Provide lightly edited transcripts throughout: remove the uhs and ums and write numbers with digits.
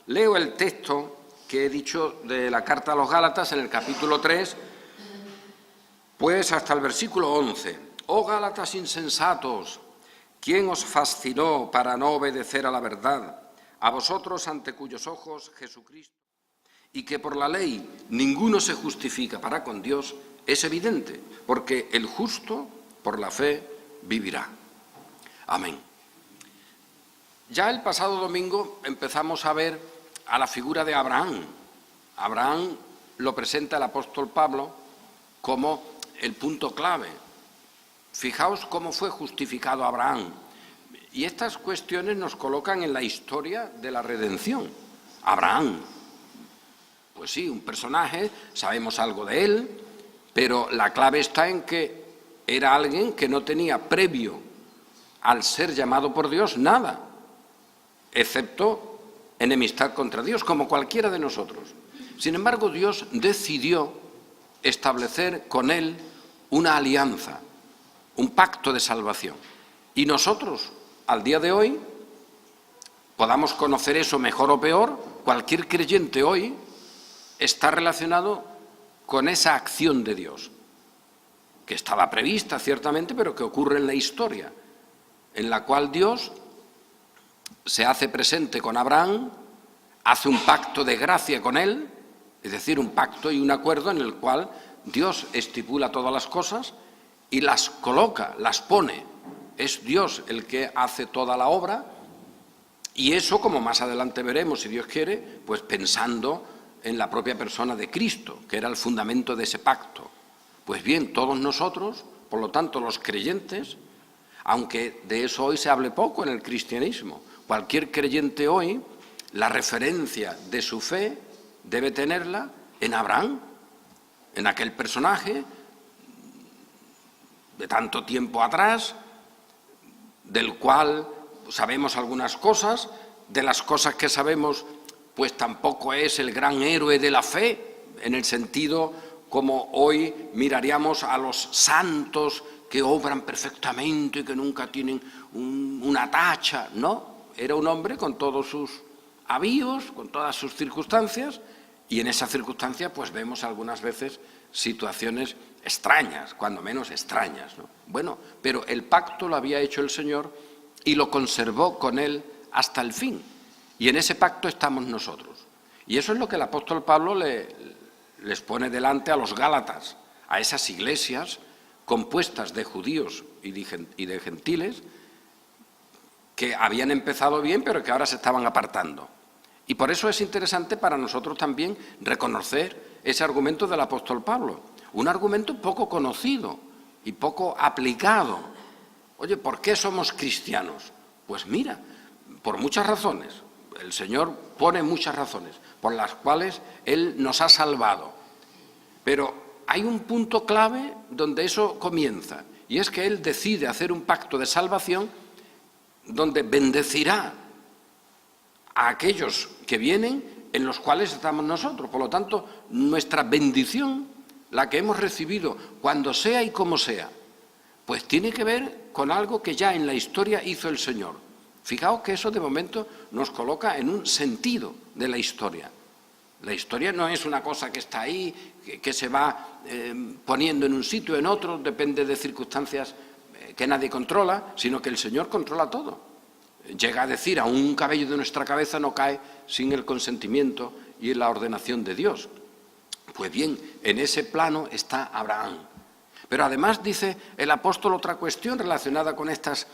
Leo el texto que he dicho de la carta a los Gálatas en el capítulo 3, pues hasta el versículo 11. «Oh Gálatas insensatos, ¿quién os fascinó para no obedecer a la verdad? A vosotros ante cuyos ojos Jesucristo, y que por la ley ninguno se justifica para con Dios, es evidente, porque el justo por la fe vivirá». Amén. Ya el pasado domingo empezamos a ver a la figura de Abraham. Abraham lo presenta el apóstol Pablo como el punto clave. Fijaos cómo fue justificado Abraham. Y estas cuestiones nos colocan en la historia de la redención. Abraham, pues sí, un personaje, sabemos algo de él, pero la clave está en que era alguien que no tenía previo al ser llamado por Dios nada, excepto enemistad contra Dios, como cualquiera de nosotros. Sin embargo, Dios decidió establecer con él una alianza, un pacto de salvación. Y nosotros, al día de hoy, podamos conocer eso mejor o peor, cualquier creyente hoy está relacionado con esa acción de Dios, que estaba prevista ciertamente, pero que ocurre en la historia, en la cual Dios se hace presente con Abraham, hace un pacto de gracia con él, es decir, un pacto y un acuerdo en el cual Dios estipula todas las cosas y las coloca, las pone. Es Dios el que hace toda la obra, y eso, como más adelante veremos, si Dios quiere, pues pensando en la propia persona de Cristo, que era el fundamento de ese pacto. Pues bien, todos nosotros, por lo tanto los creyentes, aunque de eso hoy se hable poco en el cristianismo, cualquier creyente hoy, la referencia de su fe debe tenerla en Abraham, en aquel personaje de tanto tiempo atrás, del cual sabemos algunas cosas, de las cosas que sabemos, pues tampoco es el gran héroe de la fe, en el sentido como hoy miraríamos a los santos que obran perfectamente y que nunca tienen una tacha, ¿no? Era un hombre con todos sus avíos, con todas sus circunstancias, y en esas circunstancias pues vemos algunas veces situaciones extrañas, cuando menos extrañas, ¿no? Bueno, pero el pacto lo había hecho el Señor y lo conservó con él hasta el fin, y en ese pacto estamos nosotros. Y eso es lo que el apóstol Pablo les pone delante a los Gálatas, a esas iglesias compuestas de judíos y de gentiles, que habían empezado bien, pero que ahora se estaban apartando. Y por eso es interesante para nosotros también reconocer ese argumento del apóstol Pablo, un argumento poco conocido y poco aplicado. Oye, ¿por qué somos cristianos? Pues mira, por muchas razones. El Señor pone muchas razones por las cuales Él nos ha salvado. Pero hay un punto clave donde eso comienza, y es que Él decide hacer un pacto de salvación donde bendecirá a aquellos que vienen en los cuales estamos nosotros. Por lo tanto, nuestra bendición, la que hemos recibido, cuando sea y como sea, pues tiene que ver con algo que ya en la historia hizo el Señor. Fijaos que eso de momento nos coloca en un sentido de la historia. La historia no es una cosa que está ahí, que se va poniendo en un sitio, en otro, depende de circunstancias que nadie controla, sino que el Señor controla todo. Llega a decir, a un cabello de nuestra cabeza no cae sin el consentimiento y la ordenación de Dios. Pues bien, en ese plano está Abraham. Pero además dice el apóstol otra cuestión relacionada con estas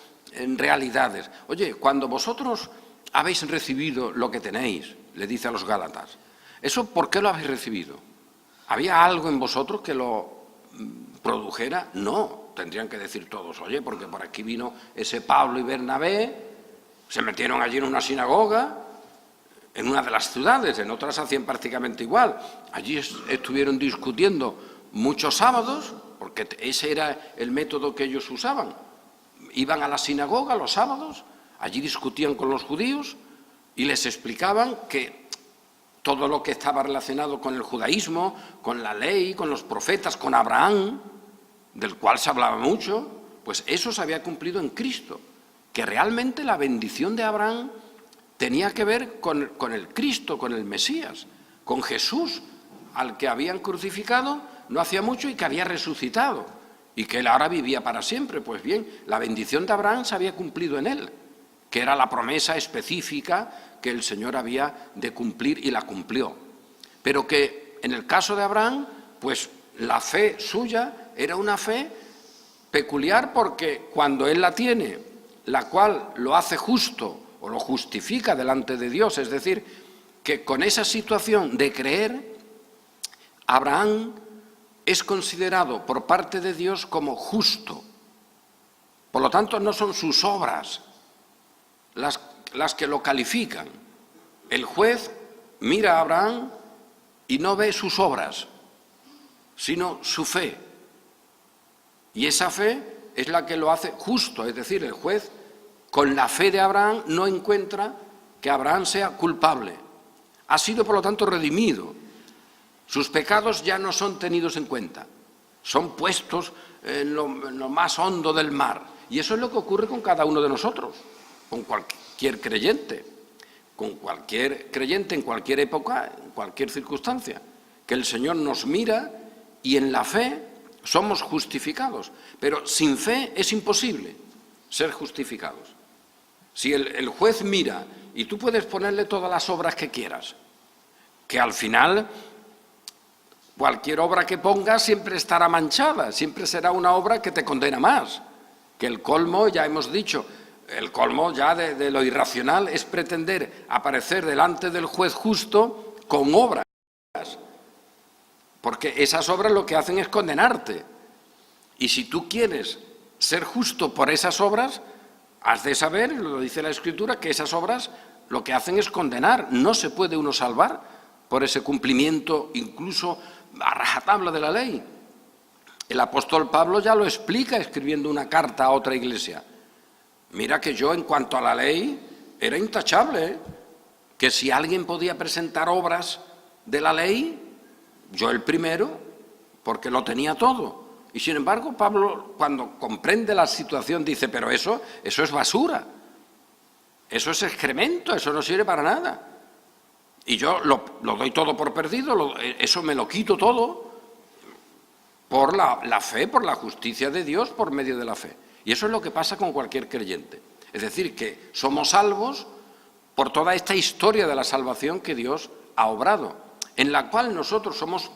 realidades. Oye, cuando vosotros habéis recibido lo que tenéis, le dice a los Gálatas, ¿eso por qué lo habéis recibido? ¿Había algo en vosotros que lo produjera? No. Tendrían que decir todos, oye, porque por aquí vino ese Pablo y Bernabé, se metieron allí en una sinagoga, en una de las ciudades, en otras hacían prácticamente igual. Allí estuvieron discutiendo muchos sábados, porque ese era el método que ellos usaban. Iban a la sinagoga los sábados, allí discutían con los judíos y les explicaban que todo lo que estaba relacionado con el judaísmo, con la ley, con los profetas, con Abraham, del cual se hablaba mucho, pues eso se había cumplido en Cristo, que realmente la bendición de Abraham tenía que ver con el Cristo, con el Mesías, con Jesús, al que habían crucificado no hacía mucho y que había resucitado, y que él ahora vivía para siempre. Pues bien, la bendición de Abraham se había cumplido en él, que era la promesa específica que el Señor había de cumplir y la cumplió. Pero que en el caso de Abraham, pues la fe suya era una fe peculiar, porque cuando él la tiene, la cual lo hace justo o lo justifica delante de Dios, es decir, que con esa situación de creer, Abraham es considerado por parte de Dios como justo. Por lo tanto, no son sus obras las que lo califican. El juez mira a Abraham y no ve sus obras, sino su fe. Y esa fe es la que lo hace justo, es decir, el juez con la fe de Abraham no encuentra que Abraham sea culpable. Ha sido, por lo tanto, redimido. Sus pecados ya no son tenidos en cuenta, son puestos en lo más hondo del mar. Y eso es lo que ocurre con cada uno de nosotros, con cualquier creyente en cualquier época, en cualquier circunstancia, que el Señor nos mira y en la fe somos justificados. Pero sin fe es imposible ser justificados. Si el juez mira, y tú puedes ponerle todas las obras que quieras, que al final cualquier obra que pongas siempre estará manchada, siempre será una obra que te condena más. Que el colmo, ya hemos dicho, el colmo ya de lo irracional es pretender aparecer delante del juez justo con obras, porque esas obras lo que hacen es condenarte. Y si tú quieres ser justo por esas obras, has de saber, lo dice la Escritura, que esas obras lo que hacen es condenar. No se puede uno salvar por ese cumplimiento incluso a rajatabla de la ley. El apóstol Pablo ya lo explica escribiendo una carta a otra iglesia. Mira que yo en cuanto a la ley era intachable, ¿eh? Que si alguien podía presentar obras de la ley, yo el primero, porque lo tenía todo. Y sin embargo Pablo, cuando comprende la situación, dice, pero eso es basura, eso es excremento, eso no sirve para nada. Y yo lo doy todo por perdido, eso me lo quito todo por la fe, por la justicia de Dios, por medio de la fe. Y eso es lo que pasa con cualquier creyente. Es decir, que somos salvos por toda esta historia de la salvación que Dios ha obrado, en la cual nosotros somos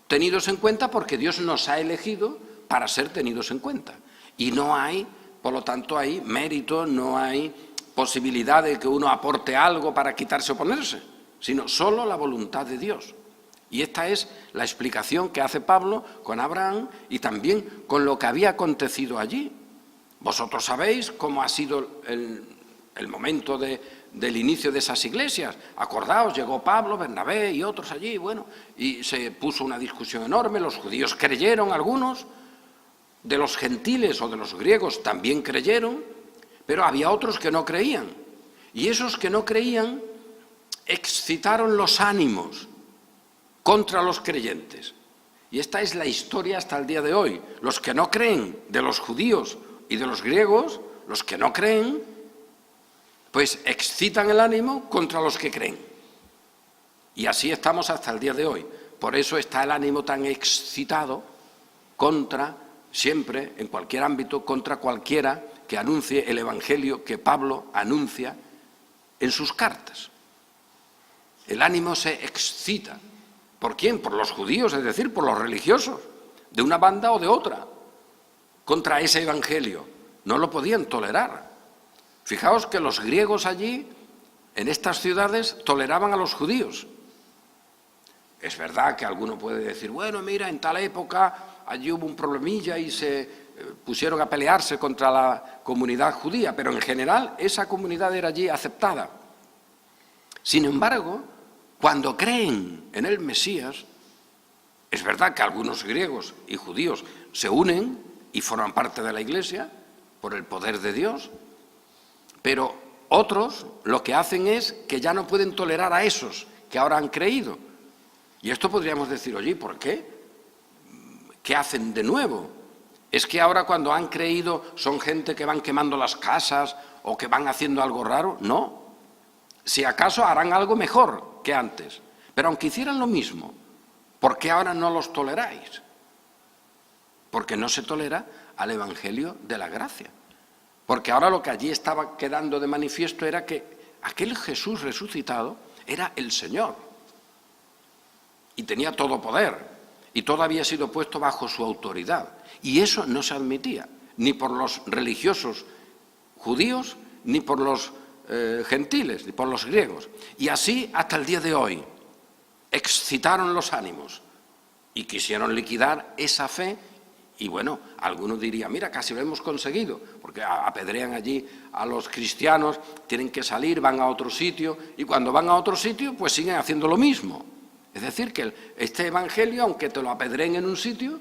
tenidos en cuenta porque Dios nos ha elegido para ser tenidos en cuenta. Y no hay, por lo tanto, hay mérito, no hay posibilidad de que uno aporte algo para quitarse o ponerse, sino solo la voluntad de Dios. Y esta es la explicación que hace Pablo con Abraham y también con lo que había acontecido allí. Vosotros sabéis cómo ha sido el momento del inicio de esas iglesias. Acordaos, llegó Pablo, Bernabé y otros allí, bueno, y se puso una discusión enorme. Los judíos creyeron, algunos, de los gentiles o de los griegos también creyeron, pero había otros que no creían. Y esos que no creían excitaron los ánimos contra los creyentes. Y esta es la historia hasta el día de hoy. Los que no creen, de los judíos y de los griegos, los que no creen, pues excitan el ánimo contra los que creen. Y así estamos hasta el día de hoy. Por eso está el ánimo tan excitado contra, siempre, en cualquier ámbito, contra cualquiera que anuncie el Evangelio que Pablo anuncia en sus cartas. El ánimo se excita. ¿Por quién? Por los judíos, es decir, por los religiosos, de una banda o de otra, contra ese Evangelio. No lo podían tolerar. Fijaos que los griegos allí, en estas ciudades, toleraban a los judíos. Es verdad que alguno puede decir, bueno, mira, en tal época allí hubo un problemilla y se pusieron a pelearse contra la comunidad judía, pero en general esa comunidad era allí aceptada. Sin embargo, cuando creen en el Mesías, es verdad que algunos griegos y judíos se unen y forman parte de la Iglesia por el poder de Dios, pero otros lo que hacen es que ya no pueden tolerar a esos que ahora han creído. Y esto podríamos decir, oye, ¿por qué? ¿Qué hacen de nuevo? ¿Es que ahora cuando han creído son gente que van quemando las casas o que van haciendo algo raro? No, Si acaso harán algo mejor que antes. Pero aunque hicieran lo mismo, ¿por qué ahora no los toleráis? Porque no se tolera al Evangelio de la gracia. Porque ahora lo que allí estaba quedando de manifiesto era que aquel Jesús resucitado era el Señor. Y tenía todo poder. Y todo había sido puesto bajo su autoridad. Y eso no se admitía, ni por los religiosos judíos, ni por los gentiles, ni por los griegos. Y así hasta el día de hoy excitaron los ánimos y quisieron liquidar esa fe. Y bueno, algunos dirían, mira, casi lo hemos conseguido, porque apedrean allí a los cristianos, tienen que salir, van a otro sitio, y cuando van a otro sitio, pues siguen haciendo lo mismo. Es decir, que este evangelio, aunque te lo apedreen en un sitio,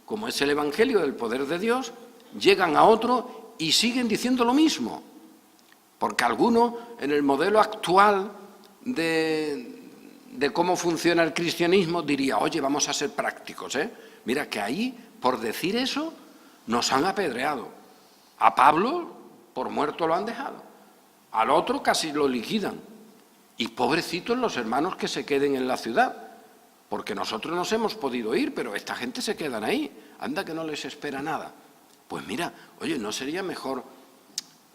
como es el evangelio del poder de Dios, llegan a otro y siguen diciendo lo mismo. Porque alguno, en el modelo actual de cómo funciona el cristianismo, diría, oye, vamos a ser prácticos, Mira que ahí, por decir eso, nos han apedreado. A Pablo, por muerto lo han dejado. Al otro casi lo liquidan. Y pobrecitos los hermanos que se queden en la ciudad. Porque nosotros nos hemos podido ir, pero esta gente se quedan ahí. Anda que no les espera nada. Pues mira, oye, ¿no sería mejor,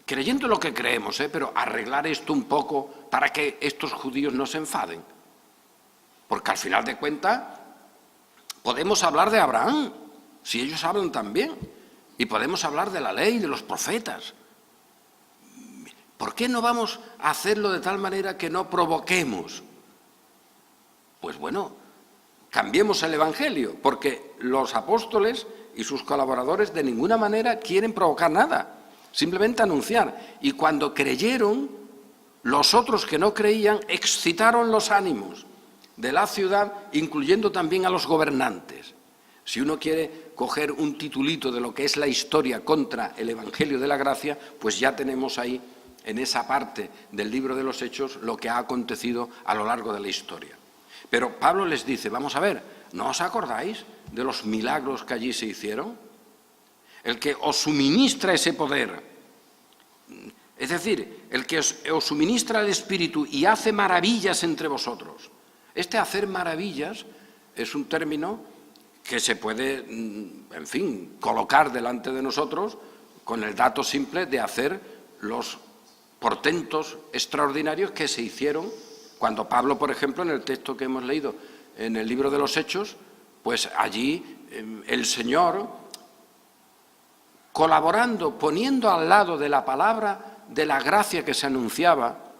creyendo lo que creemos, pero arreglar esto un poco para que estos judíos no se enfaden? Porque al final de cuentas podemos hablar de Abraham, si ellos hablan también, y podemos hablar de la ley, de los profetas. ¿Por qué no vamos a hacerlo de tal manera que no provoquemos? Pues bueno, cambiemos el Evangelio, porque los apóstoles y sus colaboradores de ninguna manera quieren provocar nada, simplemente anunciar. Y cuando creyeron, los otros que no creían excitaron los ánimos de la ciudad, incluyendo también a los gobernantes. Si uno quiere coger un titulito de lo que es la historia contra el Evangelio de la Gracia, pues ya tenemos ahí, en esa parte del libro de los Hechos, lo que ha acontecido a lo largo de la historia. Pero Pablo les dice, vamos a ver, ¿no os acordáis de los milagros que allí se hicieron? El que os suministra ese poder, es decir, el que os suministra el Espíritu y hace maravillas entre vosotros. Este hacer maravillas es un término que se puede, en fin, colocar delante de nosotros con el dato simple de hacer los portentos extraordinarios que se hicieron cuando Pablo, por ejemplo, en el texto que hemos leído en el libro de los Hechos, pues allí el Señor, colaborando, poniendo al lado de la palabra de la gracia que se anunciaba,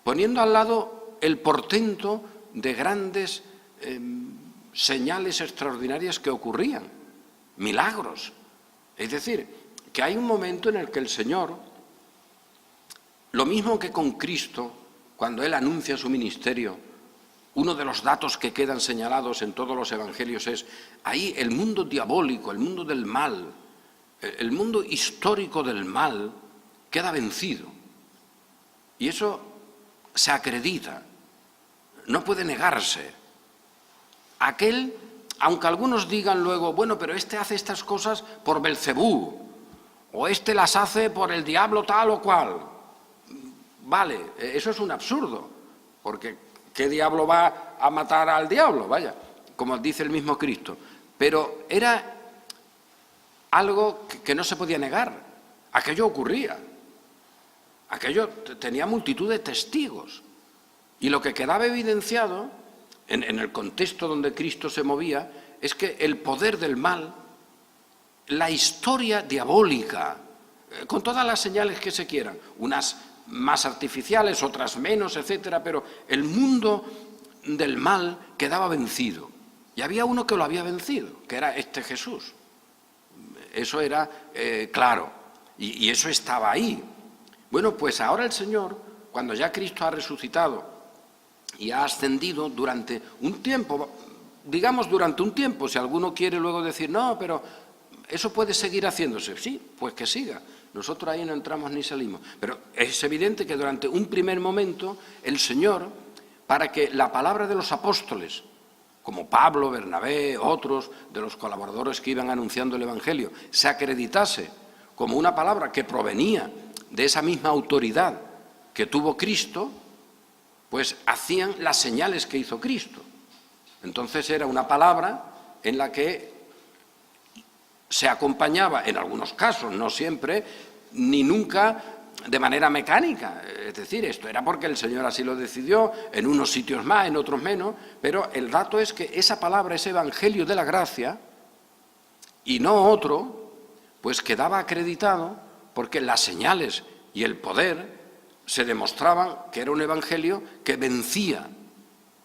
poniendo al lado el portento de grandes señales extraordinarias que ocurrían, milagros. Es decir, que hay un momento en el que el Señor, lo mismo que con Cristo, cuando Él anuncia su ministerio, uno de los datos que quedan señalados en todos los evangelios es, ahí el mundo diabólico, el mundo del mal, el mundo histórico del mal, queda vencido. Y eso se acredita, no puede negarse. Aquel, aunque algunos digan luego, bueno, pero este hace estas cosas por Belcebú, o este las hace por el diablo tal o cual. Vale, eso es un absurdo, porque ¿qué diablo va a matar al diablo? Vaya, como dice el mismo Cristo. Pero era algo que no se podía negar. Aquello ocurría. Aquello tenía multitud de testigos. Y lo que quedaba evidenciado en el contexto donde Cristo se movía es que el poder del mal, la historia diabólica, con todas las señales que se quieran, unas más artificiales, otras menos, etcétera, pero el mundo del mal quedaba vencido. Y había uno que lo había vencido, que era este Jesús. Eso era claro, y eso estaba ahí. Bueno, pues ahora el Señor, cuando ya Cristo ha resucitado y ha ascendido durante un tiempo, digamos durante un tiempo, si alguno quiere luego decir, no, pero eso puede seguir haciéndose. Sí, pues que siga. Nosotros ahí no entramos ni salimos. Pero es evidente que durante un primer momento el Señor, para que la palabra de los apóstoles, como Pablo, Bernabé, otros de los colaboradores que iban anunciando el Evangelio, se acreditase como una palabra que provenía de esa misma autoridad que tuvo Cristo, pues hacían las señales que hizo Cristo. Entonces era una palabra en la que se acompañaba, en algunos casos, no siempre, ni nunca de manera mecánica. Es decir, esto era porque el Señor así lo decidió, en unos sitios más, en otros menos, pero el dato es que esa palabra, ese evangelio de la gracia, y no otro, pues quedaba acreditado porque las señales y el poder se demostraban que era un evangelio que vencía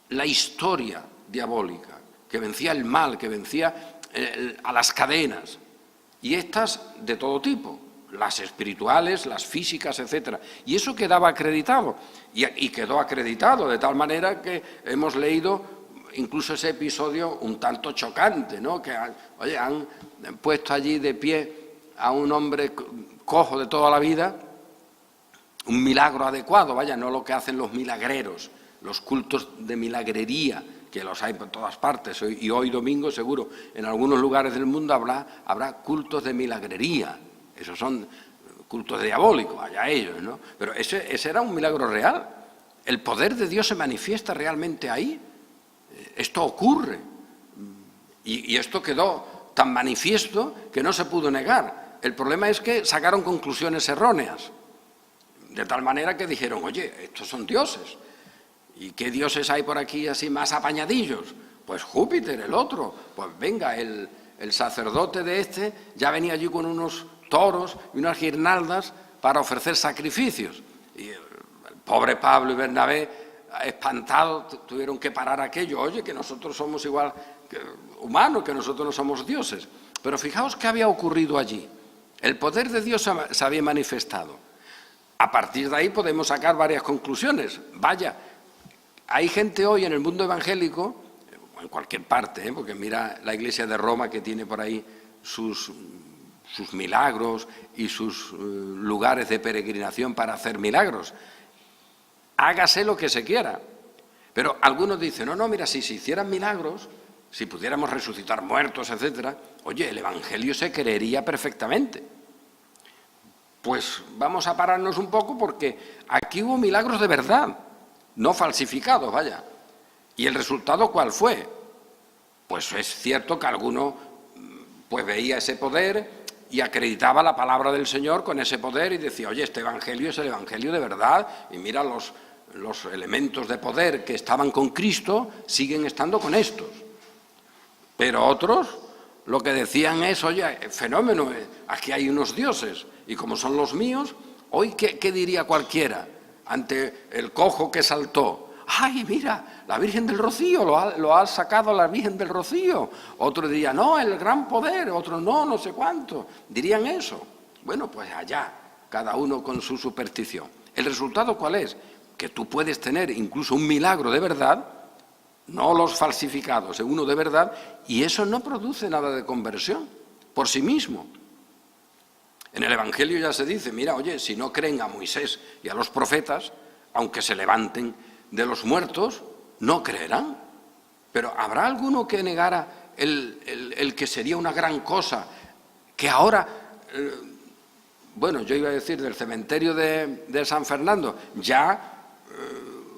la historia diabólica, que vencía el mal, que vencía a las cadenas, y estas de todo tipo, las espirituales, las físicas, etcétera. Y eso quedaba acreditado, y quedó acreditado de tal manera que hemos leído incluso ese episodio un tanto chocante, ¿no? Que han puesto allí de pie a un hombre cojo de toda la vida, un milagro adecuado, vaya, no lo que hacen los milagreros, los cultos de milagrería, que los hay por todas partes, y hoy domingo seguro en algunos lugares del mundo habrá cultos de milagrería. Esos son cultos diabólicos, allá ellos, ¿no? Pero ese era un milagro real. El poder de Dios se manifiesta realmente ahí. Esto ocurre. Y esto quedó tan manifiesto que no se pudo negar. El problema es que sacaron conclusiones erróneas. De tal manera que dijeron, oye, estos son dioses. ¿Y qué dioses hay por aquí así más apañadillos? Pues Júpiter, el otro. Pues venga, el sacerdote de este ya venía allí con unos toros y unas guirnaldas para ofrecer sacrificios. Y el pobre Pablo y Bernabé, espantados, tuvieron que parar aquello. Oye, que nosotros somos igual que humanos, que nosotros no somos dioses. Pero fijaos qué había ocurrido allí. El poder de Dios se había manifestado. A partir de ahí podemos sacar varias conclusiones. Vaya, hay gente hoy en el mundo evangélico, en cualquier parte, porque mira la Iglesia de Roma que tiene por ahí sus milagros y sus lugares de peregrinación para hacer milagros. Hágase lo que se quiera. Pero algunos dicen, no, mira, si se hicieran milagros, si pudiéramos resucitar muertos, etcétera, oye, el Evangelio se creería perfectamente. Pues vamos a pararnos un poco porque aquí hubo milagros de verdad, no falsificados, vaya. ¿Y el resultado cuál fue? Pues es cierto que alguno pues veía ese poder y acreditaba la palabra del Señor con ese poder y decía, oye, este evangelio es el evangelio de verdad, y mira los elementos de poder que estaban con Cristo siguen estando con estos. Pero otros lo que decían es, oye, fenómeno, aquí hay unos dioses, y como son los míos, hoy ¿qué diría cualquiera ante el cojo que saltó? ¡Ay, mira, la Virgen del Rocío, lo ha sacado la Virgen del Rocío! Otro diría, no, el gran poder, otro no sé cuánto. Dirían eso. Bueno, pues allá, cada uno con su superstición. ¿El resultado cuál es? Que tú puedes tener incluso un milagro de verdad, no los falsificados, uno de verdad, y eso no produce nada de conversión por sí mismo. En el Evangelio ya se dice, mira, oye, si no creen a Moisés y a los profetas, aunque se levanten de los muertos, no creerán. Pero ¿habrá alguno que negara el que sería una gran cosa, que ahora, bueno, yo iba a decir del cementerio de San Fernando, ya,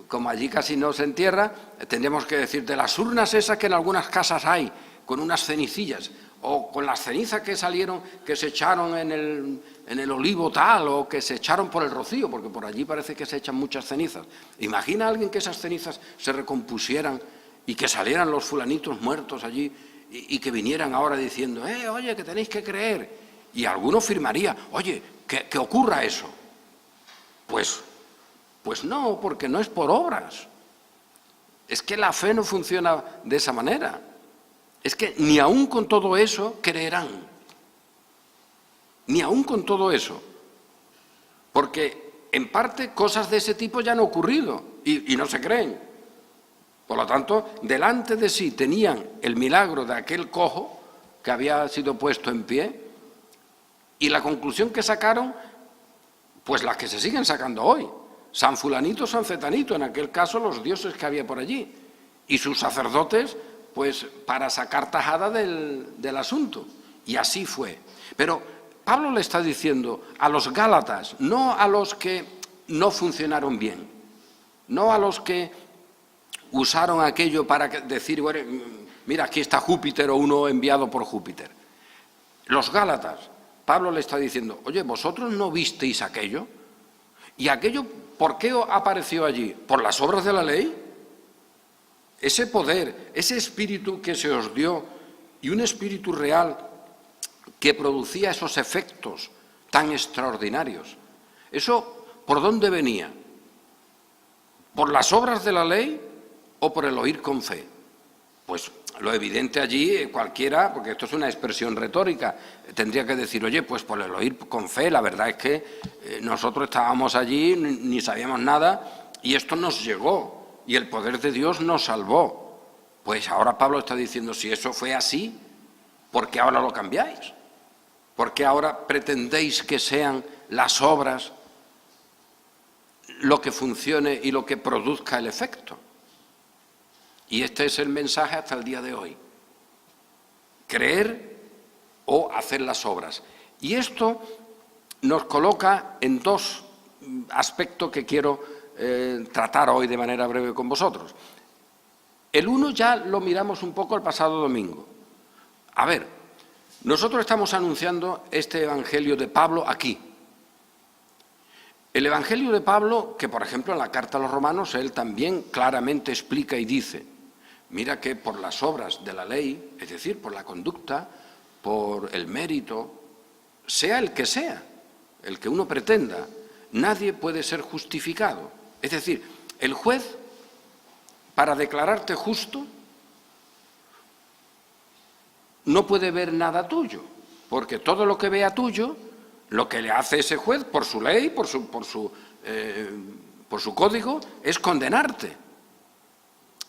como allí casi no se entierra, tendríamos que decir de las urnas esas que en algunas casas hay, con unas cenicillas, o con las cenizas que salieron, que se echaron en el olivo tal, o que se echaron por el rocío, porque por allí parece que se echan muchas cenizas. Imagina a alguien que esas cenizas se recompusieran y que salieran los fulanitos muertos allí y que vinieran ahora diciendo, oye, que tenéis que creer. Y alguno firmaría, oye, que ocurra eso. Pues no, porque no es por obras. Es que la fe no funciona de esa manera. Es que ni aún con todo eso creerán. Ni aún con todo eso. Porque en parte cosas de ese tipo ya han ocurrido y no se creen. Por lo tanto, delante de sí tenían el milagro de aquel cojo que había sido puesto en pie y la conclusión que sacaron, pues las que se siguen sacando hoy. San fulanito, San cetanito, en aquel caso los dioses que había por allí. Y sus sacerdotes, pues para sacar tajada del asunto. Y así fue. Pero Pablo le está diciendo a los Gálatas, no a los que no funcionaron bien, no a los que usaron aquello para decir, bueno, mira, aquí está Júpiter o uno enviado por Júpiter. Los Gálatas, Pablo le está diciendo, oye, ¿vosotros no visteis aquello? ¿Y aquello por qué apareció allí? ¿Por las obras de la ley? Ese poder, ese espíritu que se os dio y un espíritu real que producía esos efectos tan extraordinarios, ¿eso por dónde venía? ¿Por las obras de la ley o por el oír con fe? Pues lo evidente allí, cualquiera, porque esto es una expresión retórica, tendría que decir, oye, pues por el oír con fe, la verdad es que nosotros estábamos allí, ni sabíamos nada, y esto nos llegó, y el poder de Dios nos salvó. Pues ahora Pablo está diciendo, si eso fue así, ¿por qué ahora lo cambiáis? ¿Por qué ahora pretendéis que sean las obras lo que funcione y lo que produzca el efecto? Y este es el mensaje hasta el día de hoy. Creer o hacer las obras. Y esto nos coloca en dos aspectos que quiero tratar hoy de manera breve con vosotros. El uno ya lo miramos un poco el pasado domingo. A ver, nosotros estamos anunciando este Evangelio de Pablo aquí. El Evangelio de Pablo, que por ejemplo en la carta a los Romanos él también claramente explica y dice, mira que por las obras de la ley, es decir, por la conducta, por el mérito, sea el que uno pretenda, nadie puede ser justificado. Es decir, el juez, para declararte justo, no puede ver nada tuyo, porque todo lo que vea tuyo, lo que le hace ese juez por su ley, por su código, es condenarte.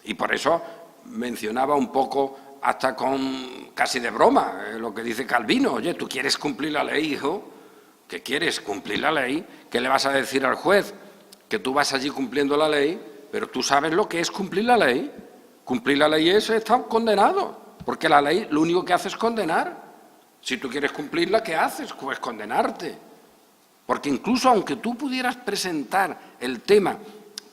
Y por eso mencionaba un poco, hasta con casi de broma, lo que dice Calvino, oye, ¿tú quieres cumplir la ley, hijo? ¿Qué quieres? ¿Cumplir la ley? ¿Qué le vas a decir al juez? Que tú vas allí cumpliendo la ley, pero tú sabes lo que es cumplir la ley. Cumplir la ley es estar condenado, porque la ley lo único que hace es condenar. Si tú quieres cumplirla, ¿qué haces? Pues condenarte. Porque incluso aunque tú pudieras presentar el tema,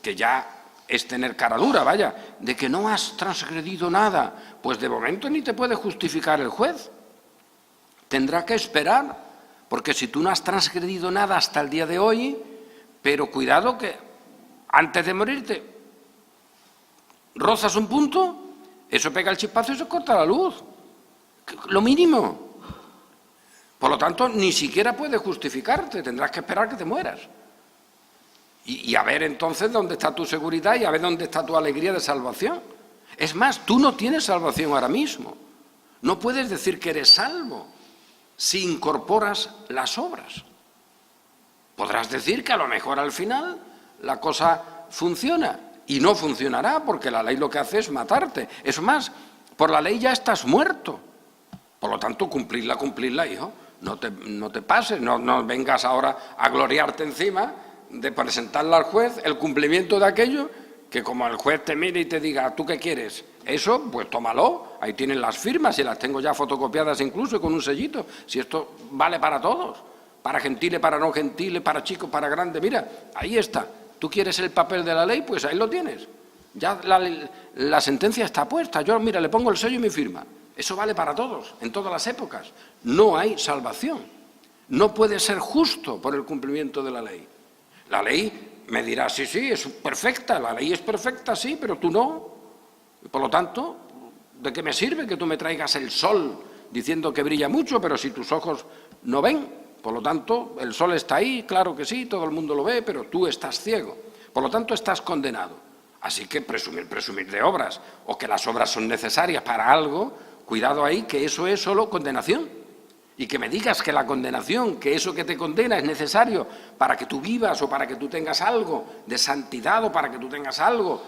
que ya es tener cara dura, vaya, de que no has transgredido nada, pues de momento ni te puede justificar el juez. Tendrá que esperar, porque si tú no has transgredido nada hasta el día de hoy, pero cuidado que antes de morirte rozas un punto, eso pega el chispazo y se corta la luz. Lo mínimo. Por lo tanto, ni siquiera puede justificarte, tendrás que esperar que te mueras. Y a ver entonces dónde está tu seguridad y a ver dónde está tu alegría de salvación. Es más, tú no tienes salvación ahora mismo. No puedes decir que eres salvo si incorporas las obras. Podrás decir que a lo mejor al final la cosa funciona y no funcionará porque la ley lo que hace es matarte. Es más, por la ley ya estás muerto. Por lo tanto, cumplirla, hijo. No te pases, no vengas ahora a gloriarte encima de presentarle al juez el cumplimiento de aquello, que como el juez te mire y te diga, ¿tú qué quieres? Eso, pues tómalo, ahí tienen las firmas y las tengo ya fotocopiadas incluso con un sellito, si esto vale para todos, para gentiles, para no gentiles, para chicos, para grandes, mira, ahí está, tú quieres el papel de la ley, pues ahí lo tienes, ya la sentencia está puesta, yo mira, le pongo el sello y mi firma. Eso vale para todos, en todas las épocas. No hay salvación. No puede ser justo por el cumplimiento de la ley. La ley me dirá, sí, es perfecta, la ley es perfecta, sí, pero tú no. Y por lo tanto, ¿de qué me sirve que tú me traigas el sol diciendo que brilla mucho, pero si tus ojos no ven? Por lo tanto, el sol está ahí, claro que sí, todo el mundo lo ve, pero tú estás ciego. Por lo tanto, estás condenado. Así que presumir de obras, o que las obras son necesarias para algo, cuidado ahí, que eso es solo condenación. Y que me digas que la condenación, que eso que te condena es necesario para que tú vivas o para que tú tengas algo de santidad o para que tú tengas algo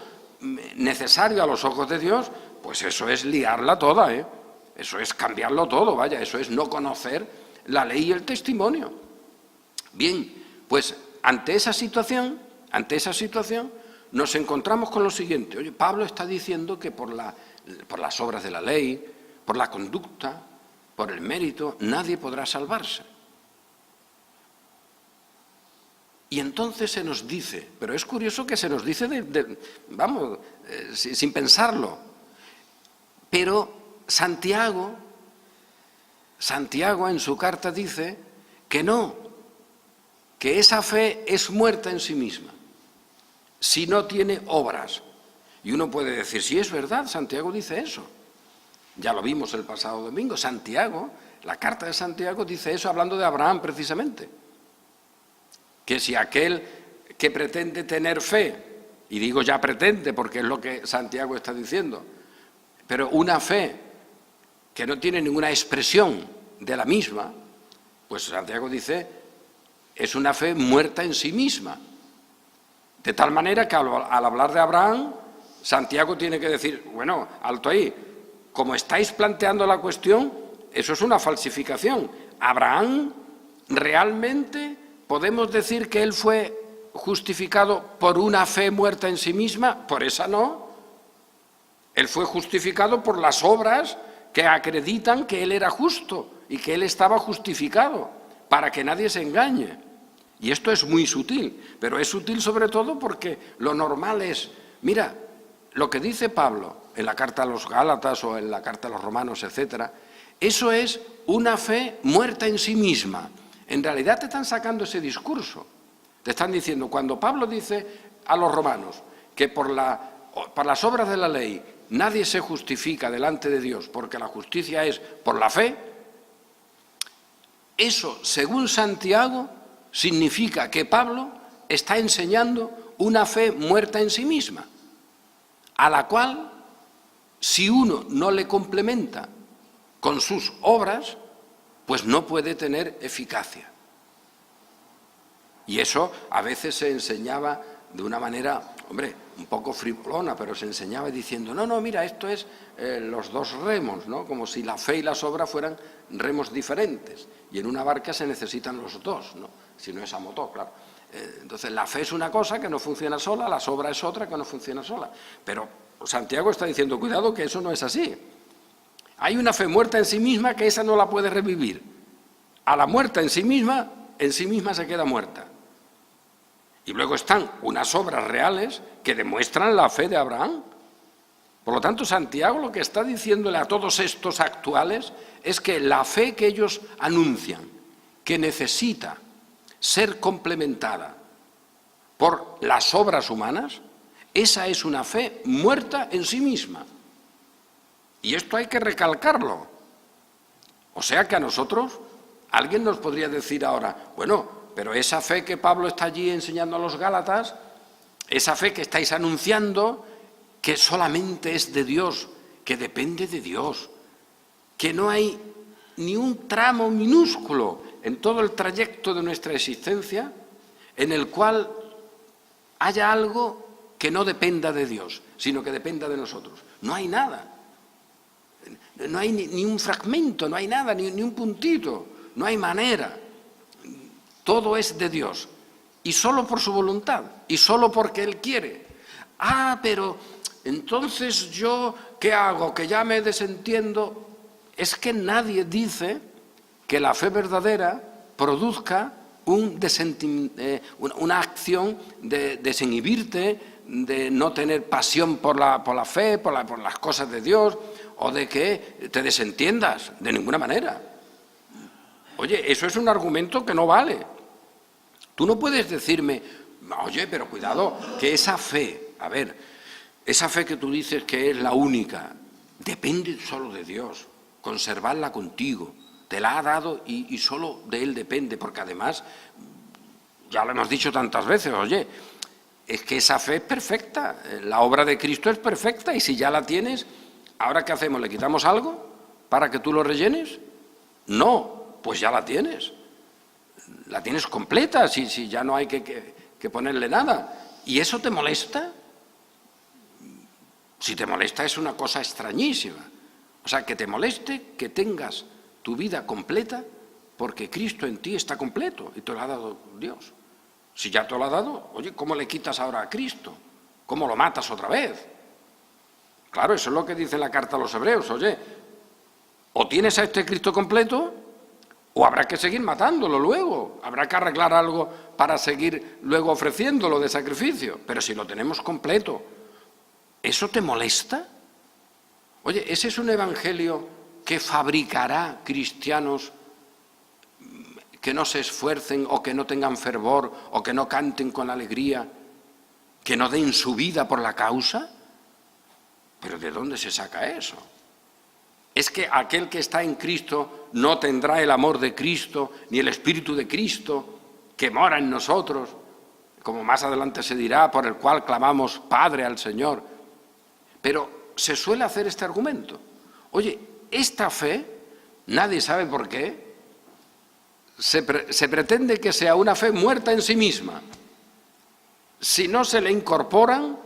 necesario a los ojos de Dios, pues eso es liarla toda, ¿eh? Eso es cambiarlo todo, vaya, eso es no conocer la ley y el testimonio. Bien, pues ante esa situación, nos encontramos con lo siguiente. Oye, Pablo está diciendo que por las obras de la ley, por la conducta, por el mérito, nadie podrá salvarse. Y entonces se nos dice, pero es curioso que se nos dice sin pensarlo, pero Santiago en su carta dice que no, que esa fe es muerta en sí misma, si no tiene obras. Y uno puede decir, sí, es verdad, Santiago dice eso. Ya lo vimos el pasado domingo. Santiago, la carta de Santiago dice eso hablando de Abraham precisamente. Que si aquel que pretende tener fe, y digo ya pretende porque es lo que Santiago está diciendo, pero una fe que no tiene ninguna expresión de la misma, pues Santiago dice, es una fe muerta en sí misma. De tal manera que al hablar de Abraham, Santiago tiene que decir, bueno, alto ahí, como estáis planteando la cuestión, eso es una falsificación. Abraham realmente podemos decir que él fue justificado por una fe muerta en sí misma, por esa no. Él fue justificado por las obras que acreditan que él era justo y que él estaba justificado, para que nadie se engañe. Y esto es muy sutil, pero es sutil sobre todo porque lo normal es, mira, lo que dice Pablo en la carta a los Gálatas o en la carta a los Romanos, etcétera, eso es una fe muerta en sí misma. En realidad te están sacando ese discurso. Te están diciendo, cuando Pablo dice a los romanos que por las obras de la ley nadie se justifica delante de Dios porque la justicia es por la fe, eso, según Santiago, significa que Pablo está enseñando una fe muerta en sí misma, a la cual, si uno no le complementa con sus obras, pues no puede tener eficacia. Y eso a veces se enseñaba de una manera, hombre, un poco frivolona, pero se enseñaba diciendo, no, mira, esto es los dos remos, ¿no? Como si la fe y las obras fueran remos diferentes. Y en una barca se necesitan los dos, ¿no? Si no es a motor, claro. Entonces, la fe es una cosa que no funciona sola, las obras es otra que no funciona sola. Pero Santiago está diciendo, cuidado, que eso no es así. Hay una fe muerta en sí misma que esa no la puede revivir. A la muerta en sí misma se queda muerta. Y luego están unas obras reales que demuestran la fe de Abraham. Por lo tanto, Santiago lo que está diciéndole a todos estos actuales es que la fe que ellos anuncian, que necesita ser complementada por las obras humanas, esa es una fe muerta en sí misma. Y esto hay que recalcarlo. O sea que a nosotros, alguien nos podría decir ahora, bueno, pero esa fe que Pablo está allí enseñando a los Gálatas, esa fe que estáis anunciando, que solamente es de Dios, que depende de Dios, que no hay ni un tramo minúsculo en todo el trayecto de nuestra existencia en el cual haya algo que no dependa de Dios, sino que dependa de nosotros. No hay nada. No hay ni un fragmento, no hay nada, ni un puntito, no hay manera. Todo es de Dios, y solo por su voluntad, y solo porque Él quiere. Pero entonces yo, ¿qué hago? Que ya me desentiendo. Es que nadie dice que la fe verdadera produzca una acción de desinhibirte, de no tener pasión por la fe, por las cosas de Dios, o de que te desentiendas, de ninguna manera. Oye, eso es un argumento que no vale. Tú no puedes decirme, oye, pero cuidado, que esa fe, esa fe que tú dices que es la única, depende solo de Dios, conservarla contigo, te la ha dado y solo de Él depende, porque además, ya lo hemos dicho tantas veces, oye, es que esa fe es perfecta, la obra de Cristo es perfecta y si ya la tienes, ¿ahora qué hacemos? ¿Le quitamos algo para que tú lo rellenes? No, pues ya la tienes. La tienes completa, si ya no hay que ponerle nada. ¿Y eso te molesta? Si te molesta es una cosa extrañísima. O sea, que te moleste que tengas tu vida completa porque Cristo en ti está completo y te lo ha dado Dios. Si ya te lo ha dado, oye, ¿cómo le quitas ahora a Cristo? ¿Cómo lo matas otra vez? Claro, eso es lo que dice la carta a los Hebreos. Oye, o tienes a este Cristo completo O habrá que seguir matándolo luego, habrá que arreglar algo para seguir luego ofreciéndolo de sacrificio. Pero si lo tenemos completo, ¿eso te molesta? Oye, ese es un evangelio que fabricará cristianos que no se esfuercen o que no tengan fervor o que no canten con alegría, que no den su vida por la causa. ¿Pero de dónde se saca eso? ¿Es que aquel que está en Cristo no tendrá el amor de Cristo ni el Espíritu de Cristo que mora en nosotros, como más adelante se dirá, por el cual clamamos Padre al Señor? Pero se suele hacer este argumento. Oye, esta fe, nadie sabe por qué, se pretende que sea una fe muerta en sí misma. Si no se le incorporan,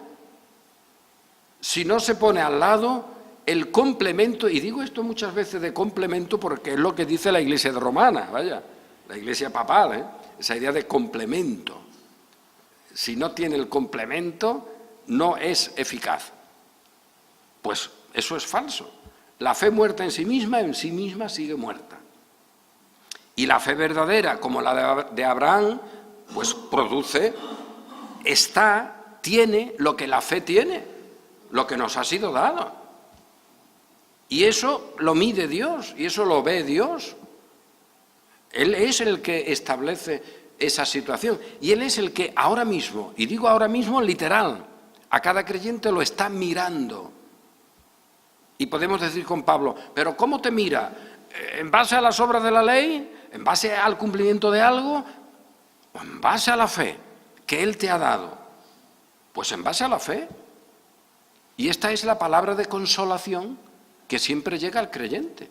si no se pone al lado el complemento, y digo esto muchas veces de complemento porque es lo que dice la Iglesia romana, vaya, la Iglesia papal, esa idea de complemento. Si no tiene el complemento, no es eficaz. Pues eso es falso. La fe muerta en sí misma sigue muerta. Y la fe verdadera, como la de Abraham, pues produce, tiene lo que la fe tiene, lo que nos ha sido dado. Y eso lo mide Dios, y eso lo ve Dios. Él es el que establece esa situación. Y Él es el que ahora mismo, y digo ahora mismo literal, a cada creyente lo está mirando. Y podemos decir con Pablo, ¿pero cómo te mira? ¿En base a las obras de la ley? ¿En base al cumplimiento de algo? ¿O en base a la fe que Él te ha dado? Pues en base a la fe. Y esta es la palabra de consolación que siempre llega al creyente.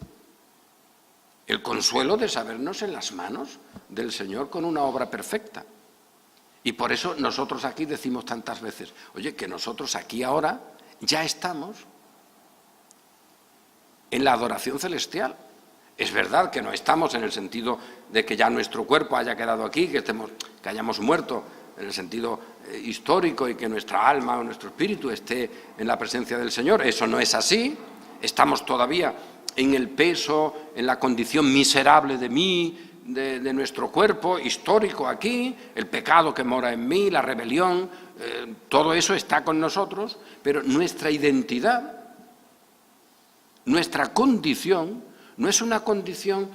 El consuelo de sabernos en las manos del Señor con una obra perfecta. Y por eso nosotros aquí decimos tantas veces, oye, que nosotros aquí ahora ya estamos en la adoración celestial. Es verdad que no estamos en el sentido de que ya nuestro cuerpo haya quedado aquí, que hayamos muerto en el sentido histórico y que nuestra alma o nuestro espíritu esté en la presencia del Señor. Eso no es así. Estamos todavía en el peso, en la condición miserable de mí, de nuestro cuerpo histórico aquí, el pecado que mora en mí, la rebelión, todo eso está con nosotros, pero nuestra identidad, nuestra condición, no es una condición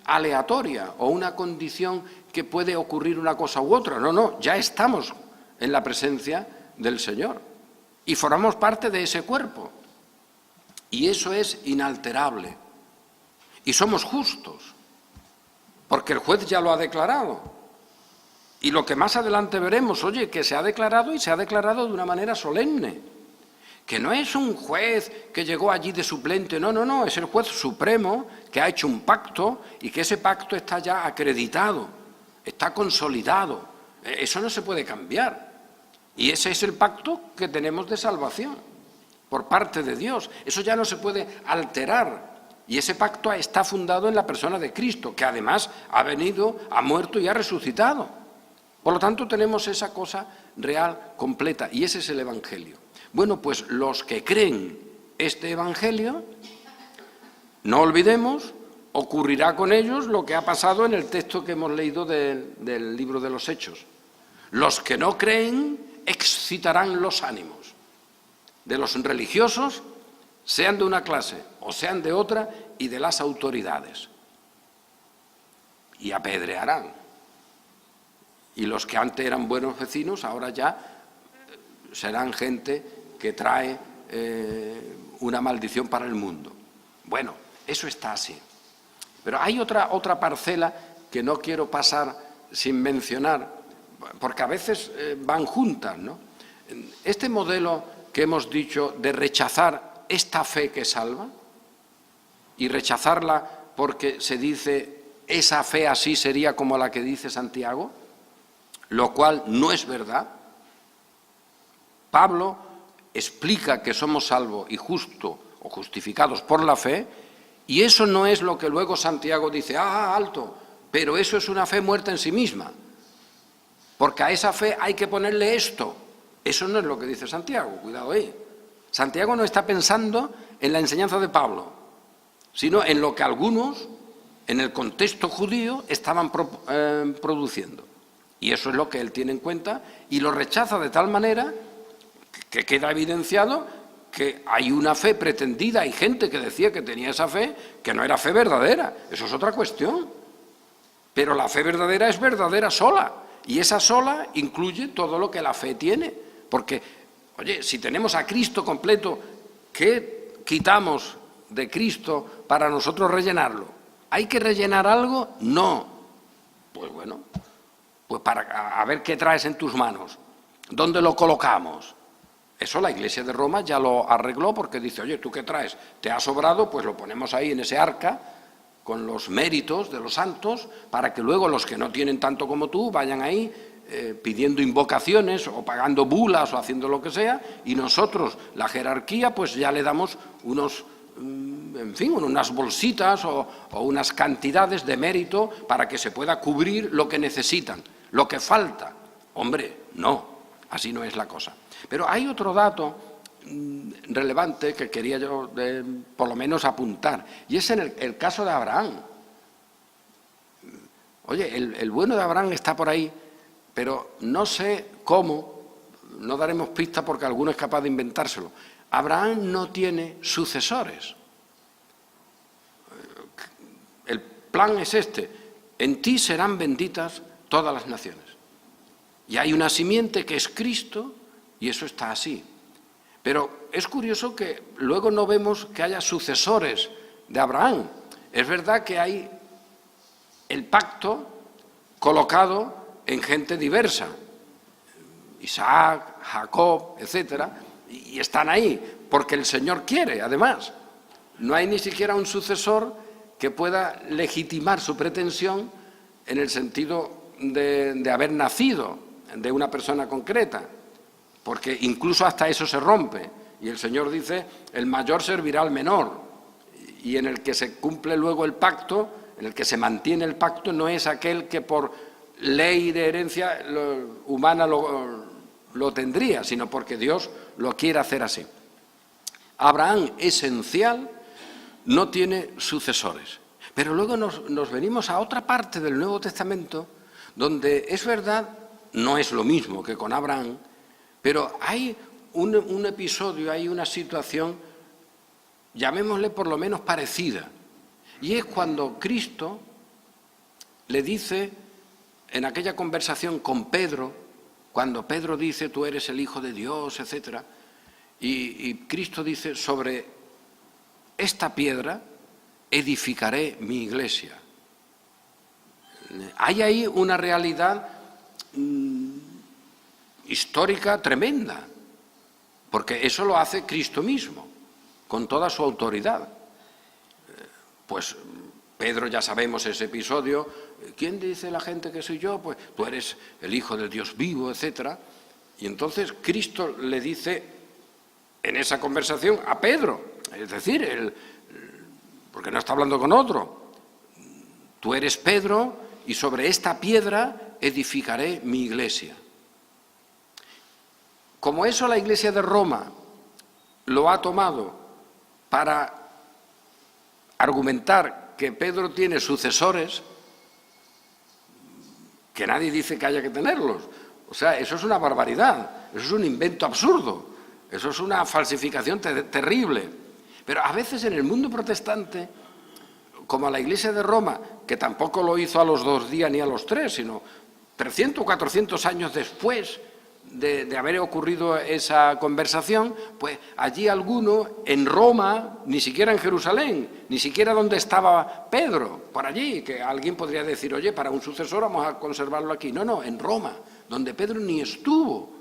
aleatoria o una condición que puede ocurrir una cosa u otra. No, ya estamos en la presencia del Señor y formamos parte de ese cuerpo. Y eso es inalterable. Y somos justos, porque el juez ya lo ha declarado. Y lo que más adelante veremos, oye, que se ha declarado y se ha declarado de una manera solemne. Que no es un juez que llegó allí de suplente, no, es el juez supremo que ha hecho un pacto y que ese pacto está ya acreditado, está consolidado. Eso no se puede cambiar. Y ese es el pacto que tenemos de salvación por parte de Dios. Eso ya no se puede alterar. Y ese pacto está fundado en la persona de Cristo, que además ha venido, ha muerto y ha resucitado. Por lo tanto, tenemos esa cosa real, completa, y ese es el Evangelio. Bueno, pues los que creen este Evangelio, no olvidemos, ocurrirá con ellos lo que ha pasado en el texto que hemos leído del libro de los Hechos. Los que no creen excitarán los ánimos de los religiosos, sean de una clase o sean de otra, y de las autoridades. Y apedrearán. Y los que antes eran buenos vecinos, ahora ya serán gente que trae una maldición para el mundo. Bueno, eso está así. Pero hay otra parcela que no quiero pasar sin mencionar, porque a veces van juntas, ¿no? Este modelo que hemos dicho de rechazar esta fe que salva, y rechazarla porque se dice esa fe así sería como la que dice Santiago, lo cual no es verdad. Pablo explica que somos salvos y justos o justificados por la fe, y eso no es lo que luego Santiago dice, alto, pero eso es una fe muerta en sí misma, porque a esa fe hay que ponerle esto. Eso no es lo que dice Santiago, cuidado ahí. Santiago no está pensando en la enseñanza de Pablo, sino en lo que algunos en el contexto judío estaban produciendo. Y eso es lo que él tiene en cuenta y lo rechaza de tal manera que queda evidenciado que hay una fe pretendida, hay gente que decía que tenía esa fe, que no era fe verdadera. Eso es otra cuestión. Pero la fe verdadera es verdadera sola, y esa sola incluye todo lo que la fe tiene. Porque, oye, si tenemos a Cristo completo, ¿qué quitamos de Cristo para nosotros rellenarlo? ¿Hay que rellenar algo? No. Pues bueno, pues a ver qué traes en tus manos. ¿Dónde lo colocamos? Eso la Iglesia de Roma ya lo arregló porque dice, oye, ¿tú qué traes? ¿Te ha sobrado? Pues lo ponemos ahí en ese arca con los méritos de los santos para que luego los que no tienen tanto como tú vayan ahí pidiendo invocaciones o pagando bulas o haciendo lo que sea, y nosotros, la jerarquía, pues ya le damos unos, en fin, unas bolsitas o unas cantidades de mérito para que se pueda cubrir lo que necesitan, lo que falta. Hombre, no, así no es la cosa. Pero hay otro dato relevante que quería yo por lo menos apuntar, y es en el caso de Abraham. Oye, el bueno de Abraham está por ahí, pero no sé cómo, no daremos pista porque alguno es capaz de inventárselo. Abraham no tiene sucesores. El plan es este: en ti serán benditas todas las naciones. Y hay una simiente que es Cristo, y eso está así. Pero es curioso que luego no vemos que haya sucesores de Abraham. Es verdad que hay el pacto colocado en gente diversa, Isaac, Jacob, etcétera, y están ahí, porque el Señor quiere, además. No hay ni siquiera un sucesor que pueda legitimar su pretensión en el sentido de haber nacido de una persona concreta, porque incluso hasta eso se rompe, y el Señor dice, el mayor servirá al menor, y en el que se cumple luego el pacto, en el que se mantiene el pacto, no es aquel que por ley de herencia humana lo tendría, sino porque Dios lo quiere hacer así. Abraham, esencial, no tiene sucesores. Pero luego nos venimos a otra parte del Nuevo Testamento, donde es verdad, no es lo mismo que con Abraham, pero hay un episodio, hay una situación, llamémosle por lo menos parecida, y es cuando Cristo le dice, en aquella conversación con Pedro, cuando Pedro dice, tú eres el Hijo de Dios, etc., y Cristo dice, sobre esta piedra edificaré mi iglesia. Hay ahí una realidad histórica tremenda, porque eso lo hace Cristo mismo, con toda su autoridad. Pues Pedro, ya sabemos ese episodio, ¿quién dice la gente que soy yo? Pues tú eres el Hijo del Dios vivo, etcétera. Y entonces Cristo le dice en esa conversación a Pedro, es decir, porque no está hablando con otro, tú eres Pedro y sobre esta piedra edificaré mi iglesia. Como eso la Iglesia de Roma lo ha tomado para argumentar que Pedro tiene sucesores, que nadie dice que haya que tenerlos. O sea, eso es una barbaridad, eso es un invento absurdo, eso es una falsificación terrible. Pero a veces en el mundo protestante, como la Iglesia de Roma, que tampoco lo hizo a los 2 días ni a los 3, sino 300 o 400 años después de haber ocurrido esa conversación, pues allí alguno en Roma, ni siquiera en Jerusalén, ni siquiera donde estaba Pedro, por allí, que alguien podría decir, oye, para un sucesor vamos a conservarlo aquí. No, en Roma, donde Pedro ni estuvo.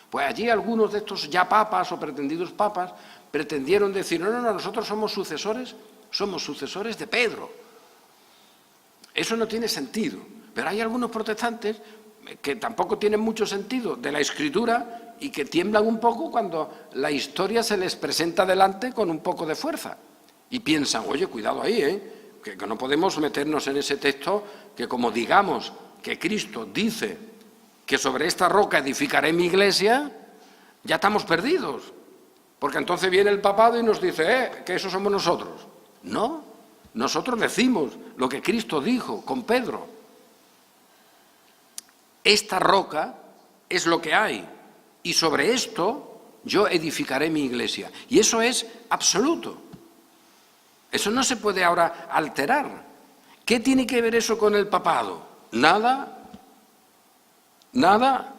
Pues allí algunos de estos ya papas o pretendidos papas pretendieron decir, no, nosotros somos sucesores de Pedro. Eso no tiene sentido, pero hay algunos protestantes que tampoco tienen mucho sentido de la Escritura y que tiemblan un poco cuando la historia se les presenta delante con un poco de fuerza. Y piensan, oye, cuidado ahí, que no podemos meternos en ese texto que como digamos que Cristo dice que sobre esta roca edificaré mi iglesia, ya estamos perdidos. Porque entonces viene el papado y nos dice, que eso somos nosotros. No, Nosotros decimos lo que Cristo dijo con Pedro. Esta roca es lo que hay y sobre esto yo edificaré mi iglesia. Y eso es absoluto. Eso no se puede ahora alterar. ¿Qué tiene que ver eso con el papado? Nada. Nada.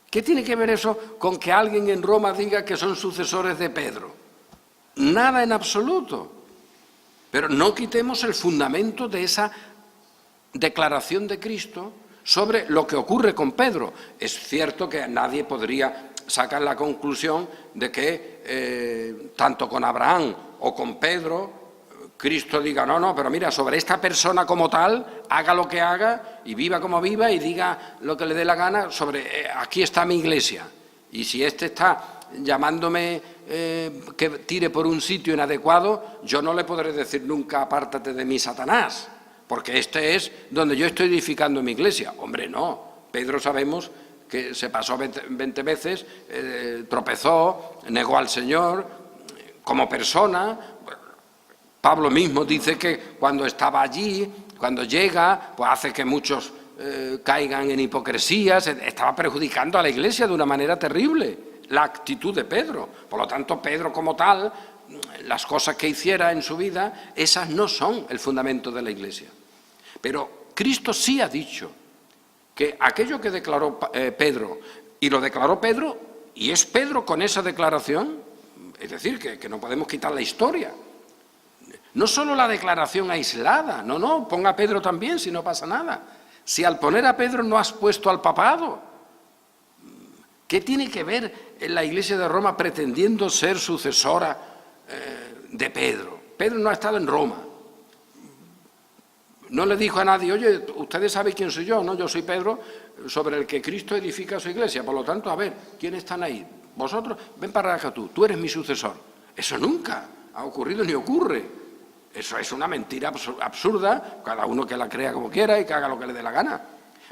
¿Qué tiene que ver eso con que alguien en Roma diga que son sucesores de Pedro? Nada en absoluto. Pero no quitemos el fundamento de esa declaración de Cristo sobre lo que ocurre con Pedro. Es cierto que nadie podría sacar la conclusión de que tanto con Abraham o con Pedro, Cristo diga, no, pero mira, sobre esta persona como tal, haga lo que haga y viva como viva y diga lo que le dé la gana sobre, aquí está mi iglesia. Y si este está llamándome que tire por un sitio inadecuado, yo no le podré decir nunca, apártate de mí, Satanás, porque este es donde yo estoy edificando mi iglesia. Hombre, no. Pedro sabemos que se pasó 20 veces, tropezó, negó al Señor como persona. Pablo mismo dice que cuando estaba allí, cuando llega, pues hace que muchos caigan en hipocresías. Estaba perjudicando a la iglesia de una manera terrible la actitud de Pedro. Por lo tanto, Pedro como tal, las cosas que hiciera en su vida, esas no son el fundamento de la iglesia. Pero Cristo sí ha dicho que aquello que declaró Pedro, y lo declaró Pedro, y es Pedro con esa declaración, es decir, que no podemos quitar la historia. No solo la declaración aislada, no, ponga a Pedro también si no pasa nada. Si al poner a Pedro no has puesto al papado, ¿qué tiene que ver la Iglesia de Roma pretendiendo ser sucesora de Pedro? Pedro no ha estado en Roma. No le dijo a nadie, oye, ustedes saben quién soy yo, ¿no? Yo soy Pedro, sobre el que Cristo edifica su iglesia. Por lo tanto, a ver, ¿quiénes están ahí? Vosotros, ven para acá tú eres mi sucesor. Eso nunca ha ocurrido ni ocurre. Eso es una mentira absurda, cada uno que la crea como quiera y que haga lo que le dé la gana.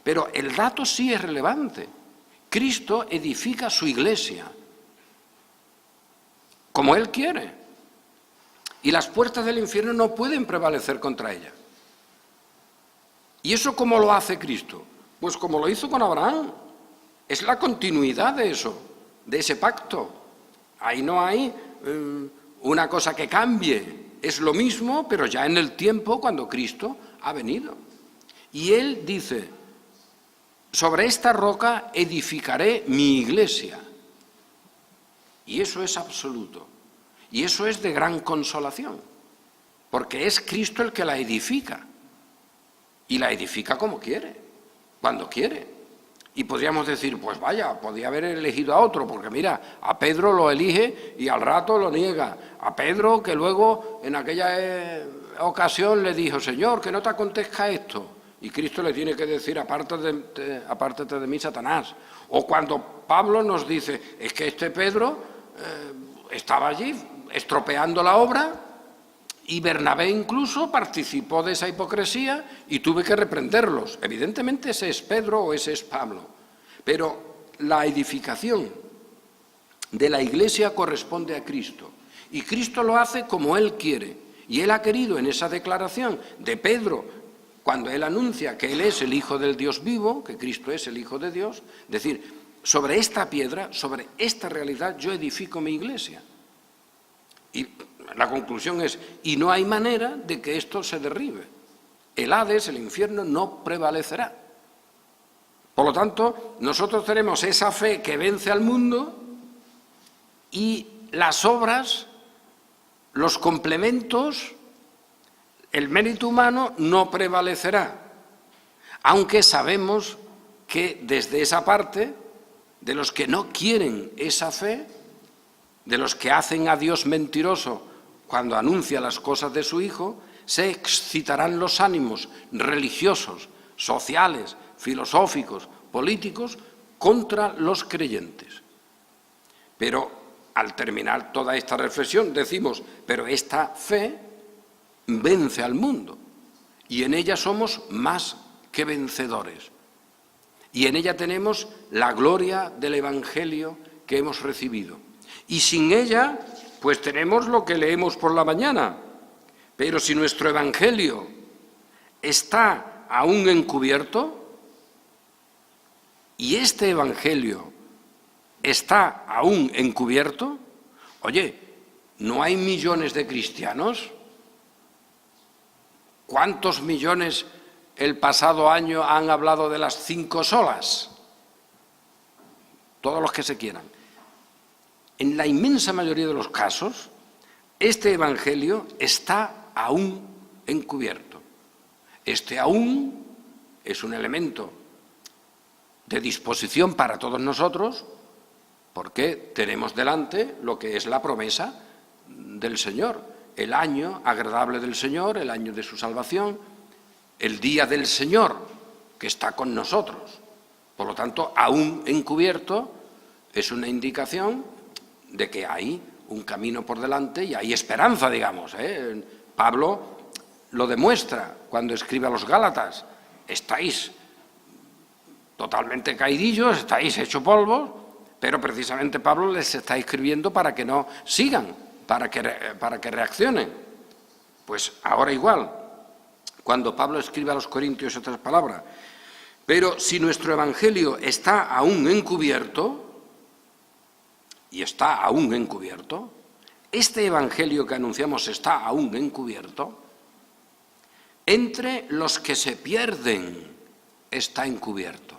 Pero el dato sí es relevante. Cristo edifica su iglesia como Él quiere. Y las puertas del infierno no pueden prevalecer contra ella. ¿Y eso cómo lo hace Cristo? Pues como lo hizo con Abraham. Es la continuidad de eso, de ese pacto. Ahí no hay una cosa que cambie. Es lo mismo, pero ya en el tiempo cuando Cristo ha venido. Y Él dice, sobre esta roca edificaré mi iglesia. Y eso es absoluto. Y eso es de gran consolación. Porque es Cristo el que la edifica. Y la edifica como quiere, cuando quiere. Y podríamos decir, pues vaya, podía haber elegido a otro, porque mira, a Pedro lo elige y al rato lo niega. A Pedro que luego en aquella ocasión le dijo, Señor, que no te acontezca esto. Y Cristo le tiene que decir, apártate de mí, Satanás. O cuando Pablo nos dice, es que este Pedro estaba allí estropeando la obra, y Bernabé incluso participó de esa hipocresía y tuve que reprenderlos. Evidentemente ese es Pedro o ese es Pablo. Pero la edificación de la iglesia corresponde a Cristo. Y Cristo lo hace como Él quiere. Y Él ha querido en esa declaración de Pedro, cuando Él anuncia que Él es el Hijo del Dios vivo, que Cristo es el Hijo de Dios, decir, sobre esta piedra, sobre esta realidad yo edifico mi iglesia. Y la conclusión es, y no hay manera de que esto se derribe. El Hades, el infierno, no prevalecerá. Por lo tanto, nosotros tenemos esa fe que vence al mundo y las obras, los complementos, el mérito humano no prevalecerá. Aunque sabemos que desde esa parte, de los que no quieren esa fe, de los que hacen a Dios mentiroso cuando anuncia las cosas de su Hijo, se excitarán los ánimos religiosos, sociales, filosóficos, políticos, contra los creyentes. Pero al terminar toda esta reflexión decimos, pero esta fe vence al mundo y en ella somos más que vencedores. Y en ella tenemos la gloria del Evangelio que hemos recibido. Y sin ella, pues tenemos lo que leemos por la mañana. Pero si nuestro evangelio está aún encubierto, y este evangelio está aún encubierto, oye, ¿no hay millones de cristianos? ¿Cuántos millones el pasado año han hablado de las 5 solas? Todos los que se quieran. En la inmensa mayoría de los casos, este evangelio está aún encubierto. Este aún es un elemento de disposición para todos nosotros, porque tenemos delante lo que es la promesa del Señor, el año agradable del Señor, el año de su salvación, el día del Señor que está con nosotros. Por lo tanto, aún encubierto es una indicación de que hay un camino por delante y hay esperanza, digamos. Pablo lo demuestra cuando escribe a los Gálatas: estáis totalmente caidillos, estáis hecho polvo, pero precisamente Pablo les está escribiendo para que no sigan, para que reaccionen. Pues ahora igual, cuando Pablo escribe a los Corintios estas palabras: pero si nuestro evangelio está aún encubierto, y está aún encubierto, este evangelio que anunciamos está aún encubierto, entre los que se pierden está encubierto.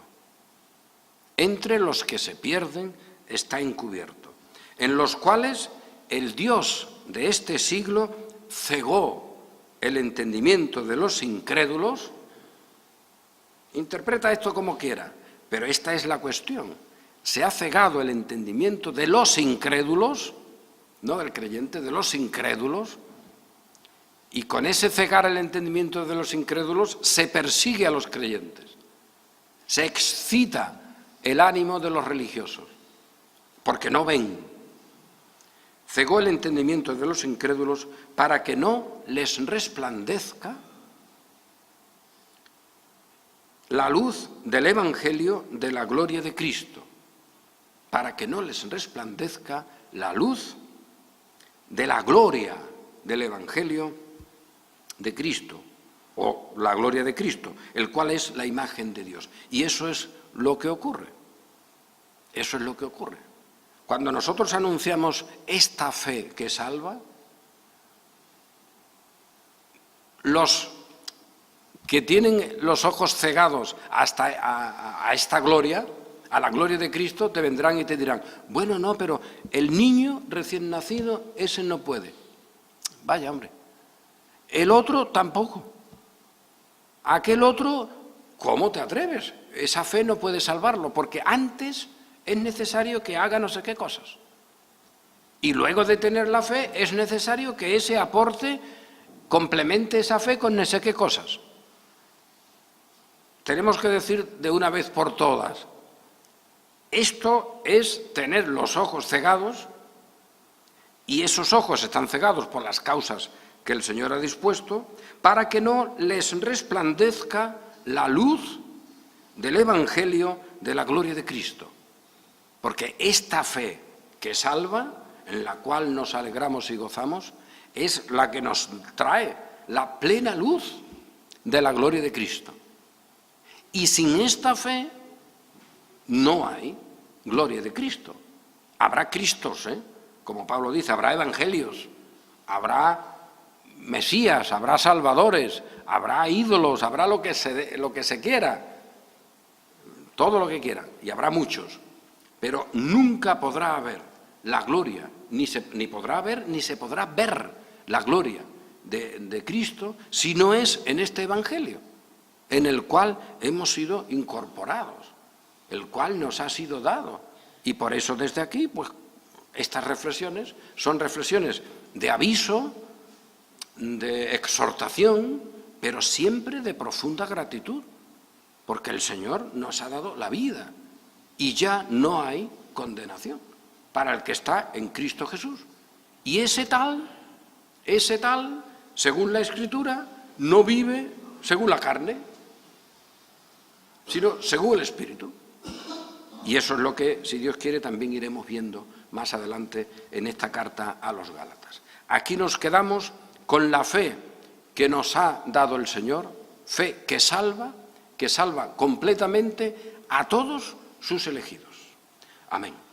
Entre los que se pierden está encubierto, en los cuales el Dios de este siglo cegó el entendimiento de los incrédulos. Interpreta esto como quiera, pero esta es la cuestión. Se ha cegado el entendimiento de los incrédulos, no del creyente, de los incrédulos, y con ese cegar el entendimiento de los incrédulos se persigue a los creyentes, se excita el ánimo de los religiosos, porque no ven. Cegó el entendimiento de los incrédulos para que no les resplandezca la luz del Evangelio de la gloria de Cristo, para que no les resplandezca la luz de la gloria del Evangelio de Cristo, o la gloria de Cristo, el cual es la imagen de Dios. Y eso es lo que ocurre. Eso es lo que ocurre. Cuando nosotros anunciamos esta fe que salva, los que tienen los ojos cegados hasta a esta gloria, a la gloria de Cristo, te vendrán y te dirán: bueno, no, pero el niño recién nacido, ese no puede. Vaya, hombre. El otro tampoco. Aquel otro, ¿cómo te atreves? Esa fe no puede salvarlo, porque antes es necesario que haga no sé qué cosas. Y luego de tener la fe, es necesario que ese aporte complemente esa fe con no sé qué cosas. Tenemos que decir de una vez por todas: esto es tener los ojos cegados, y esos ojos están cegados por las causas que el Señor ha dispuesto, para que no les resplandezca la luz del Evangelio de la gloria de Cristo. Porque esta fe que salva, en la cual nos alegramos y gozamos, es la que nos trae la plena luz de la gloria de Cristo. Y sin esta fe no hay gloria de Cristo. Habrá Cristos, como Pablo dice, habrá evangelios, habrá Mesías, habrá salvadores, habrá ídolos, habrá lo que se quiera, todo lo que quieran, y habrá muchos. Pero nunca podrá haber la gloria, ni podrá haber ni se podrá ver la gloria de Cristo si no es en este evangelio, en el cual hemos sido incorporados, el cual nos ha sido dado. Y por eso desde aquí, pues, estas reflexiones son reflexiones de aviso, de exhortación, pero siempre de profunda gratitud, porque el Señor nos ha dado la vida y ya no hay condenación para el que está en Cristo Jesús. Y ese tal, según la Escritura, no vive según la carne, sino según el Espíritu. Y eso es lo que, si Dios quiere, también iremos viendo más adelante en esta carta a los Gálatas. Aquí nos quedamos con la fe que nos ha dado el Señor, fe que salva completamente a todos sus elegidos. Amén.